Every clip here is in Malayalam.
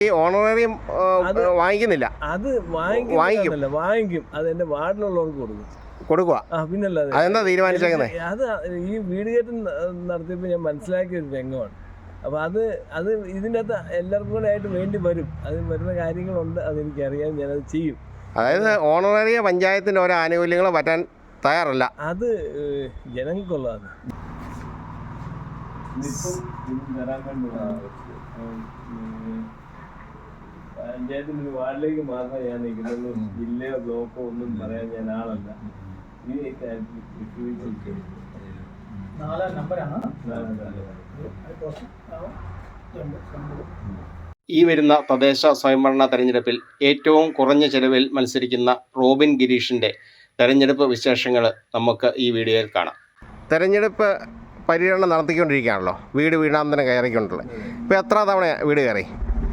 ഈ ഓണറേറിയം വാങ്ങിക്കുന്നില്ല. അത് വാങ്ങിക്കും. അത് എൻ്റെ വാർഡിലുള്ളവർക്ക് കൊടുക്കുക. പിന്നല്ലാതെ അതെന്താ തീരുമാനിച്ചേക്കുന്നത്? അത് ഈ വീട് കയറ്റം നടത്തിയപ്പോൾ ഞാൻ മനസ്സിലാക്കിയ ഒരു രംഗമാണ്. അപ്പോൾ അത് ഇതിൻ്റെ അകത്ത് എല്ലാവർക്കും കൂടെ ആയിട്ട് വേണ്ടി വരും. അത് വരുന്ന കാര്യങ്ങളുണ്ട്, അതെനിക്കറിയാം, ഞാനത് ചെയ്യും. അതായത് ഓണറേറിയ പഞ്ചായത്തിൻ്റെ ഓരോ ആനുകൂല്യങ്ങൾ പറ്റാൻ തയ്യാറല്ല. അത് ജനങ്ങൾക്കുള്ളതാണ്. പഞ്ചായത്തിൻ്റെ ഒരു വാർഡിലേക്ക് മാത്രമേ ഞാൻ നിൽക്കുന്നുള്ളൂ. ജില്ലയോ ബ്ലോക്കോ ഒന്നും പറയാൻ ഞാൻ ആളല്ല. ഈ വരുന്ന തദ്ദേശ സ്വയംഭരണ തെരഞ്ഞെടുപ്പിൽ ഏറ്റവും കുറഞ്ഞ ചെലവിൽ മത്സരിക്കുന്ന റോബിൻ ഗിരീഷിൻ്റെ തെരഞ്ഞെടുപ്പ് വിശേഷങ്ങൾ നമുക്ക് ഈ വീഡിയോയിൽ കാണാം. തെരഞ്ഞെടുപ്പ് പര്യടനം നടത്തിക്കൊണ്ടിരിക്കുകയാണല്ലോ, വീടാന്തരം കയറിക്കൊണ്ടുള്ളത്. ഇപ്പോൾ എത്ര തവണ വീട് കയറി?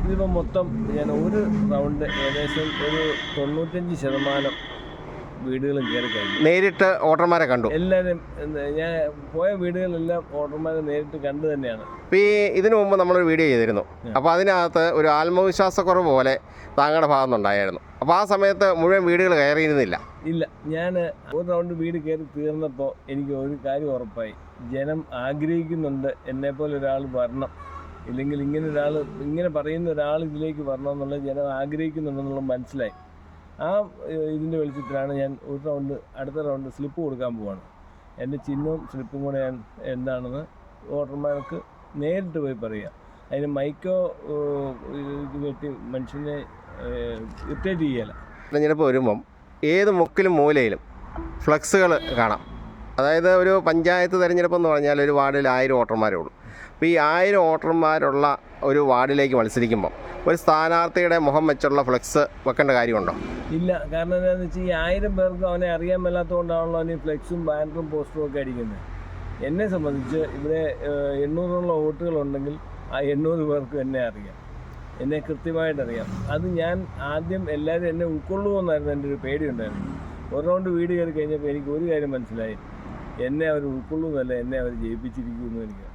ഇതിപ്പോൾ മൊത്തം ഞാൻ ഒരു റൗണ്ട് ഏകദേശം ഒരു 95% വീടുകളും കയറി കഴിഞ്ഞു. നേരിട്ട് വോട്ടർമാരെ കണ്ടു? എല്ലാവരും ഞാൻ പോയ വീടുകളെല്ലാം വോട്ടർമാരെ നേരിട്ട് കണ്ടു തന്നെയാണ്. ഇപ്പോൾ ഇതിനു മുമ്പ് നമ്മളൊരു വീഡിയോ ചെയ്തിരുന്നു. അപ്പോൾ അതിനകത്ത് ഒരു ആത്മവിശ്വാസക്കുറവ് പോലെ താങ്കളുടെ ഭാഗത്തുനിന്നുണ്ടായിരുന്നു. അപ്പോൾ ആ സമയത്ത് മുഴുവൻ വീടുകൾ കയറിയിരുന്നില്ല. ഇല്ല, ഞാൻ ഒരു റൗണ്ട് വീട് കയറി തീർന്നപ്പോൾ എനിക്ക് ഒരു കാര്യം ഉറപ്പായി. ജനം ആഗ്രഹിക്കുന്നുണ്ട് എന്നെപ്പോലെ ഒരാൾ വരണം, ഇല്ലെങ്കിൽ ഇങ്ങനെ പറയുന്ന ഒരാൾ ഇതിലേക്ക് വരണമെന്നുള്ളത് ജനം ആഗ്രഹിക്കുന്നുണ്ടെന്നുള്ളത് മനസ്സിലായി. ആ ഇതിൻ്റെ വെളിച്ചത്തിലാണ് ഞാൻ അടുത്ത റൗണ്ട് സ്ലിപ്പ് കൊടുക്കാൻ പോവാണ്. എൻ്റെ ചിഹ്നവും സ്ലിപ്പും കൂടെ ഞാൻ എന്താണെന്ന് വോട്ടർമാർക്ക് നേരിട്ട് പോയി പറയുക. അതിന് മൈക്കോ ഇത് കെട്ടി മനുഷ്യനെ ഇറിറ്റേറ്റ് ചെയ്യല. തെരഞ്ഞെടുപ്പ് വരുമ്പം ഏത് മുക്കിലും മൂലയിലും ഫ്ലക്സുകൾ കാണാം. അതായത് ഒരു പഞ്ചായത്ത് തിരഞ്ഞെടുപ്പെന്ന് പറഞ്ഞാൽ ഒരു വാർഡിൽ 1000 വോട്ടർമാരേ ഉള്ളൂ. അപ്പോൾ ഈ 1000 വോട്ടർമാരുള്ള ഒരു വാർഡിലേക്ക് മത്സരിക്കുമ്പം ഒരു സ്ഥാനാർത്ഥിയുടെ മുഖം വെച്ചുള്ള ഫ്ലെക്സ് വെക്കേണ്ട കാര്യമുണ്ടോ? ഇല്ല. കാരണം എന്താണെന്ന് വെച്ചാൽ ഈ 1000 പേർക്ക് അവനെ അറിയാൻ മേലാത്തതുകൊണ്ടാണല്ലോ അവന് ഫ്ലെക്സും ബാനറും പോസ്റ്ററും ഒക്കെ അടിക്കുന്നത്. എന്നെ സംബന്ധിച്ച് ഇവിടെ 800 വോട്ടുകളുണ്ടെങ്കിൽ ആ 800 പേർക്കും എന്നെ അറിയാം, എന്നെ കൃത്യമായിട്ടറിയാം. അത് ഞാൻ ആദ്യം എല്ലാവരും എന്നെ ഉൾക്കൊള്ളുമെന്നായിരുന്നു എൻ്റെ ഒരു പേടിയുണ്ടായിരുന്നു. ഒരു റൗണ്ട് വീട് കയറി കഴിഞ്ഞപ്പോൾ എനിക്ക് ഒരു കാര്യം മനസ്സിലായി, എന്നെ അവർ ഉൾക്കൊള്ളുന്നല്ല, എന്നെ അവർ ജയിപ്പിച്ചിരിക്കുമെന്ന് എനിക്ക്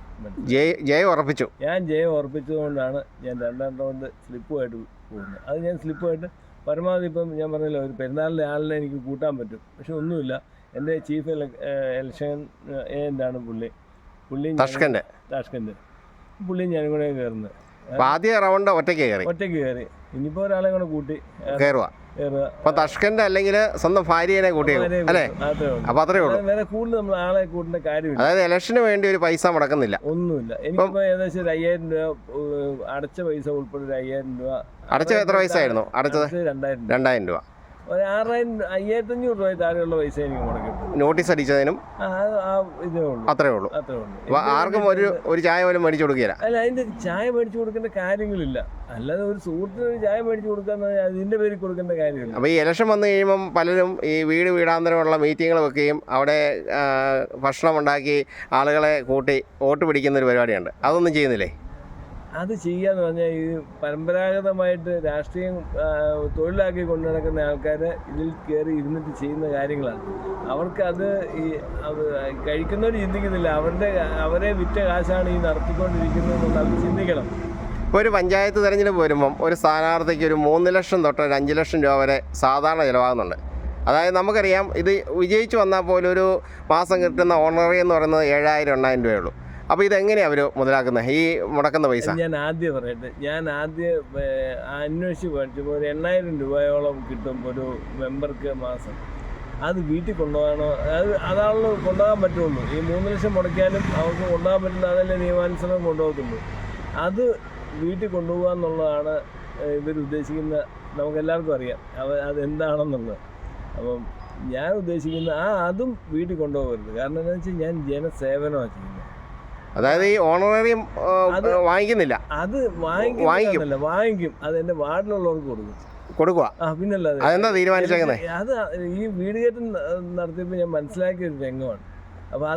ജയം ഉറപ്പിച്ചു. ഞാൻ ജയം ഉറപ്പിച്ചതുകൊണ്ടാണ് ഞാൻ 2ാം റൗണ്ട് സ്ലിപ്പുമായിട്ട് പോകുന്നത്. അത് ഞാൻ സ്ലിപ്പുമായിട്ട് പരമാവധി ഇപ്പം ഞാൻ പറഞ്ഞല്ലോ, ഒരു പെരുന്നാളിൻ്റെ ആളിനെ എനിക്ക് കൂട്ടാൻ പറ്റും. പക്ഷെ ഒന്നുമില്ല, എൻ്റെ ചീഫ് ഇലക്ഷൻ ഏജൻ്റാണ് പുള്ളി താഷ്കന്റ്. പുള്ളി ഞാനും കൂടെ കയറുന്നത്. ആദ്യ റൗണ്ട് ഒറ്റയ്ക്ക് കയറി. ഇനിയിപ്പോൾ ഒരാളെ കൂടെ കൂട്ടി കയറുക. അപ്പോൾ തഷ്കന്റ് അല്ലെങ്കിൽ സ്വന്തം ഭാര്യനെ കൂട്ടി അല്ലേ? അപ്പോൾ അത്രേ ഉള്ളൂ. വേറെ കൂടുതൽ നമ്മൾ ആളെ കൂട്ടേണ്ട കാര്യമില്ല. അതായത് ഇലക്ഷന് വേണ്ടി ഒരു പൈസ മുടക്കുന്നില്ല, ഒന്നുമില്ല. എനിക്കിപ്പോൾ ഏകദേശം ഒരു 5000 രൂപ അടച്ച പൈസ ഉൾപ്പെടെ ഒരു 5000 രൂപ. അടച്ചത് എത്ര പൈസ ആയിരുന്നു അടച്ചത്? 2000 രൂപ. ഒരു 5500 രൂപ താഴെയുള്ള പൈസ എനിക്ക് മുടക്കിട്ടു. നോട്ടീസ് അടിച്ചതിനും ഇതേ ഉള്ളൂ, അത്രേ ഉള്ളൂ. ആർക്കും ഒരു ചായ പോലും മേടിച്ചു കൊടുക്കില്ല. അല്ല, അതിന്റെ ചായ മേടിച്ചു കൊടുക്കേണ്ട കാര്യങ്ങളില്ല. അല്ലാതെ ഒരു സുഹൃത്തിന് ഒരു ചായ മേടിച്ചു കൊടുക്കാന്ന് അതിന്റെ പേരിൽ കൊടുക്കേണ്ട കാര്യമില്ല. അപ്പോൾ ഈ ഇലക്ഷൻ വന്നു കഴിയുമ്പം പലരും ഈ വീടാന്തരമുള്ള മീറ്റിങ്ങുകൾ വെക്കുകയും അവിടെ ഭക്ഷണം ഉണ്ടാക്കി ആളുകളെ കൂട്ടി വോട്ട് പിടിക്കുന്ന ഒരു പരിപാടിയുണ്ട്. അതൊന്നും ചെയ്യുന്നില്ലേ? അത് ചെയ്യാന്ന് പറഞ്ഞാൽ ഈ പരമ്പരാഗതമായിട്ട് രാഷ്ട്രീയം തൊഴിലാക്കി കൊണ്ടു നടക്കുന്ന ആൾക്കാർ ഇതിൽ കയറി ഇരുന്നിട്ട് ചെയ്യുന്ന കാര്യങ്ങളാണ്. അവർക്ക് കഴിക്കുന്നവർ ചിന്തിക്കുന്നില്ല, അവരെ വിറ്റ കാശാണ് ഈ നടത്തിക്കൊണ്ടിരിക്കുന്നത് എന്നുള്ളത് അവർ ചിന്തിക്കണം. ഇപ്പോൾ ഒരു പഞ്ചായത്ത് തിരഞ്ഞെടുപ്പ് വരുമ്പം ഒരു സ്ഥാനാർത്ഥിക്ക് ഒരു 3 ലക്ഷം തൊട്ട് ഒരു 5 ലക്ഷം രൂപ വരെ സാധാരണ ചിലവാകുന്നുണ്ട്. അതായത് നമുക്കറിയാം, ഇത് വിജയിച്ചു വന്നാൽ പോലും ഒരു മാസം കിട്ടുന്ന ഓണറി എന്ന് പറയുന്നത് 7000-8000 രൂപയേ ഉള്ളൂ. അപ്പോൾ ഇതെങ്ങനെയാണ് അവർ മുതലാക്കുന്നത് ഈ മുടക്കുന്ന പൈസ? ഞാൻ ആദ്യം പറയട്ടെ, ഞാൻ അന്വേഷിച്ച് പഠിച്ചപ്പോൾ ഒരു 8000 രൂപയോളം കിട്ടും ഒരു മെമ്പർക്ക് മാസം. അത് വീട്ടിൽ കൊണ്ടുപോകണോ? അതാണല്ലോ കൊണ്ടുപോകാൻ പറ്റുള്ളൂ. ഈ 3 ലക്ഷം മുടക്കിയാലും അവർക്ക് കൊണ്ടുപോകാൻ പറ്റുന്ന അതല്ലേ നിയമാനുസരണം കൊണ്ടുപോകത്തുള്ളൂ. അത് വീട്ടിൽ കൊണ്ടുപോകുക എന്നുള്ളതാണ് ഇവരുദ്ദേശിക്കുന്ന. നമുക്കെല്ലാവർക്കും അറിയാം അതെന്താണെന്നുള്ളത്. അപ്പം ഞാൻ ഉദ്ദേശിക്കുന്ന അതും വീട്ടിൽ കൊണ്ടുപോകരുത്. കാരണം എന്താണെന്ന് വെച്ചാൽ ഞാൻ ജനസേവനമാണ് ചെയ്യുന്നത്. അതായത് ഈ ഓണറേറിയം വാങ്ങിക്കുന്നില്ല. അത് വാങ്ങിക്കും. അത് എൻ്റെ വാർഡിലുള്ളവർക്ക് കൊടുക്കുക. പിന്നല്ലാതെ അതെന്താ തീരുമാനിച്ചേക്കുന്നത്? അത് ഈ വീട് കയറ്റം നടത്തിയപ്പോൾ ഞാൻ മനസ്സിലാക്കിയ ഒരു രംഗമാണ്. അപ്പോൾ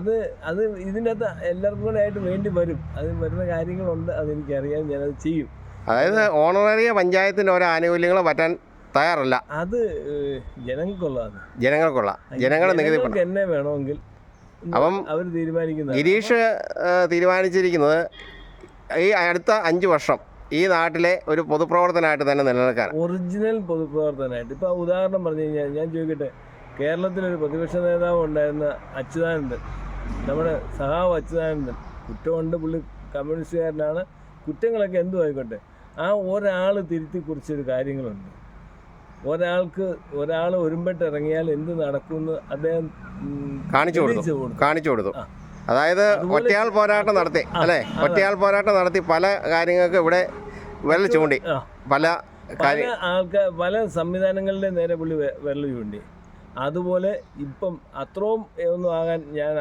അത് ഇതിൻ്റെ അകത്ത് എല്ലാവർക്കും കൂടെ ആയിട്ട് വേണ്ടി വരും. അത് വരുന്ന കാര്യങ്ങളുണ്ട്, അതെനിക്കറിയാം, ഞാനത് ചെയ്യും. അതായത് ഓണറേറിയ പഞ്ചായത്തിൻ്റെ ഓരോ ആനുകൂല്യങ്ങൾ പറ്റാൻ തയ്യാറല്ല. അത് ജനങ്ങൾക്കുള്ളതാണ്. ജനങ്ങളുടെ നികുതി എന്നെ വേണമെങ്കിൽ അപ്പം അവർ തീരുമാനിക്കുന്നത്. ഗിരീഷ് തീരുമാനിച്ചിരിക്കുന്നത് ഈ അടുത്ത 5 വർഷം ഈ നാട്ടിലെ ഒരു പൊതുപ്രവർത്തനമായിട്ട് തന്നെ നിലനിൽക്കാൻ? ഒറിജിനൽ പൊതുപ്രവർത്തനമായിട്ട്. ഇപ്പോൾ ഉദാഹരണം പറഞ്ഞു കഴിഞ്ഞാൽ ഞാൻ ചോദിക്കട്ടെ, കേരളത്തിലൊരു പ്രതിപക്ഷ നേതാവ് ഉണ്ടായിരുന്ന അച്യുതാനന്ദൻ, നമ്മുടെ സഹാവ് അച്യുതാനന്ദൻ, കുറ്റമുണ്ട്, പുള്ളി കമ്മ്യൂണിസ്റ്റുകാരനാണ്, കുറ്റങ്ങളൊക്കെ എന്തും ആയിക്കോട്ടെ, ആ ഒരാൾ തിരുത്തി കുറിച്ചൊരു കാര്യങ്ങളുണ്ട്. ഒരാൾ ഒരുമ്പെട്ട് ഇറങ്ങിയാൽ എന്ത് നടക്കുമെന്ന് അദ്ദേഹം കാണിച്ചു കൊടുത്തു. അതായത് ഒറ്റയാൾ പോരാട്ടം നടത്തി അല്ലേ? ഒറ്റയാൾ പോരാട്ടം നടത്തി പല കാര്യങ്ങൾക്ക് ഇവിടെ വിരൽ ചൂണ്ടി, പല ആൾക്കാർ പല സംവിധാനങ്ങളുടെ നേരെ പുള്ളി വിരൽ ചൂണ്ടി. അതുപോലെ ഇപ്പം അത്രയും ഒന്നും ആകാൻ ഞാൻ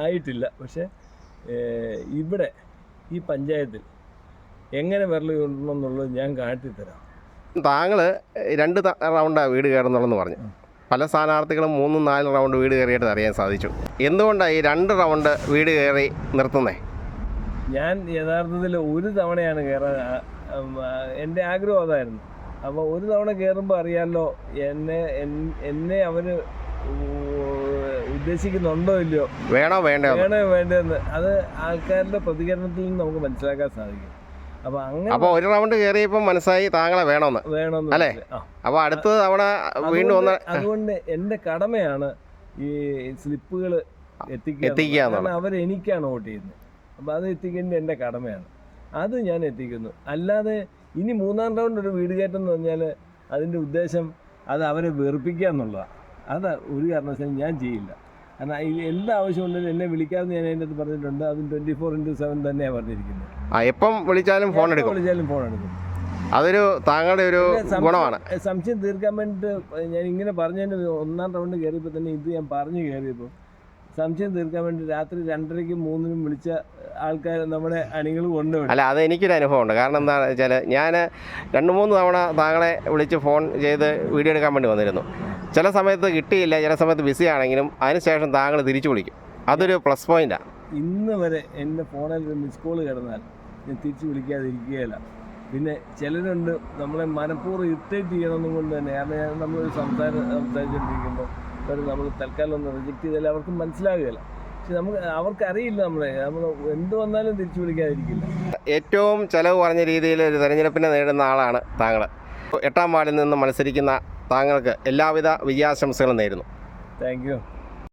ആയിട്ടില്ല. പക്ഷെ ഇവിടെ ഈ പഞ്ചായത്തിൽ എങ്ങനെ വിരൽ ചൂണ്ടണമെന്നുള്ളത് ഞാൻ കാട്ടിത്തരാം. താങ്കൾ 2 റൗണ്ടാണ് വീട് കയറുന്നുള്ളതെന്ന് പറഞ്ഞു. പല സ്ഥാനാർത്ഥികളും 3-4 റൗണ്ട് വീട് കയറിയിട്ട് അറിയാൻ സാധിച്ചു. എന്തുകൊണ്ടാണ് ഈ 2 റൗണ്ട് വീട് കയറി നിർത്തുന്നത്? ഞാൻ യഥാർത്ഥത്തിൽ ഒരു തവണയാണ് കയറാൻ എൻ്റെ ആഗ്രഹം അതായിരുന്നു. അപ്പോൾ ഒരു തവണ കയറുമ്പോൾ അറിയാമല്ലോ എന്നെ അവർ ഉദ്ദേശിക്കുന്നുണ്ടോ ഇല്ലയോ, വേണോ വേണ്ടെന്ന്. അത് ആൾക്കാരുടെ പ്രതികരണത്തിൽ നിന്ന് നമുക്ക് മനസ്സിലാക്കാൻ സാധിക്കും. അപ്പോൾ ഒരു റൗണ്ട് കയറിയപ്പോൾ മനസ്സായി താങ്കളെ വേണമെന്ന് അല്ലേ? അപ്പോൾ അടുത്ത തവണ വീണ്ടും അതുകൊണ്ട് എൻ്റെ കടമയാണ് ഈ സ്ലിപ്പുകൾ എത്തിക്കുക. അവരെനിക്കാണ് വോട്ട് ചെയ്യുന്നത്. അപ്പോൾ അത് എത്തിക്കേണ്ടത് എൻ്റെ കടമയാണ്. അത് ഞാൻ എത്തിക്കുന്നു. അല്ലാതെ ഇനി 3-ാം റൗണ്ട് ഒരു വീട് കയറ്റം എന്ന് പറഞ്ഞാൽ അതിൻ്റെ ഉദ്ദേശം അത് അവരെ വെറുപ്പിക്കുക എന്നുള്ളതാണ്. അത് ഒരു കാരണവശാലും ഞാൻ ചെയ്യില്ല. കാരണം എല്ലാ ആവശ്യമുണ്ടെങ്കിലും എന്നെ വിളിക്കാമെന്ന് ഞാൻ അതിൻ്റെ അടുത്ത് പറഞ്ഞിട്ടുണ്ട്. അതും 24/7 തന്നെയാണ് പറഞ്ഞിരിക്കുന്നത്. എപ്പം വിളിച്ചാലും ഫോൺ എടുക്കും. അതൊരു താങ്കളുടെ ഒരു ഗുണമാണ്. സംശയം തീർക്കാൻ വേണ്ടിയിട്ട് ഞാൻ ഇങ്ങനെ പറഞ്ഞതിന് 1-ാം റൗണ്ട് കയറിയപ്പോൾ തന്നെ ഇത് ഞാൻ പറഞ്ഞു കയറിയപ്പോൾ സംശയം തീർക്കാൻ വേണ്ടി രാത്രി 2:30-നും 3-നും വിളിച്ച ആൾക്കാർ നമ്മുടെ അണികളും ഉണ്ട്. അല്ല, അത് എനിക്കൊരു അനുഭവമുണ്ട്. കാരണം എന്താണെന്ന് വെച്ചാൽ ഞാൻ 2-3 തവണ താങ്കളെ വിളിച്ച് ഫോൺ ചെയ്ത് വീഡിയോ എടുക്കാൻ വേണ്ടി വന്നിരുന്നു. ചില സമയത്ത് കിട്ടിയില്ല, ചില സമയത്ത് ബിസി ആണെങ്കിലും അതിനുശേഷം താങ്കൾ തിരിച്ചു വിളിക്കും. അതൊരു പ്ലസ് പോയിൻ്റാണ്. ഇന്ന് വരെ എൻ്റെ ഫോണിൽ ഒരു മിസ് കോൾ കിടന്നാൽ ഞാൻ തിരിച്ചു വിളിക്കാതിരിക്കുകയില്ല. പിന്നെ ചിലരുണ്ട് നമ്മളെ മനഃപൂർവ്വം ഇറിറ്റേറ്റ് ചെയ്യണമെന്നും കൊണ്ട് തന്നെ. കാരണം നമ്മളൊരു സംസാരിച്ചുകൊണ്ടിരിക്കുമ്പോൾ നമ്മൾ തൽക്കാലം ഒന്ന് റിജക്റ്റ് ചെയ്താൽ അവർക്ക് മനസ്സിലാകുകയില്ല. പക്ഷെ അവർക്കറിയില്ല നമ്മൾ എന്ത് വന്നാലും തിരിച്ചു വിളിക്കാതിരിക്കില്ല. ഏറ്റവും ചിലവ് കുറഞ്ഞ രീതിയിൽ ഒരു തെരഞ്ഞെടുപ്പിനെ നേടുന്ന ആളാണ് താങ്കൾ. 8-ാം വാർഡിൽ നിന്ന് മത്സരിക്കുന്ന താങ്കൾക്ക് എല്ലാവിധ വിജയാശംസകളും നേരുന്നു. Thank you.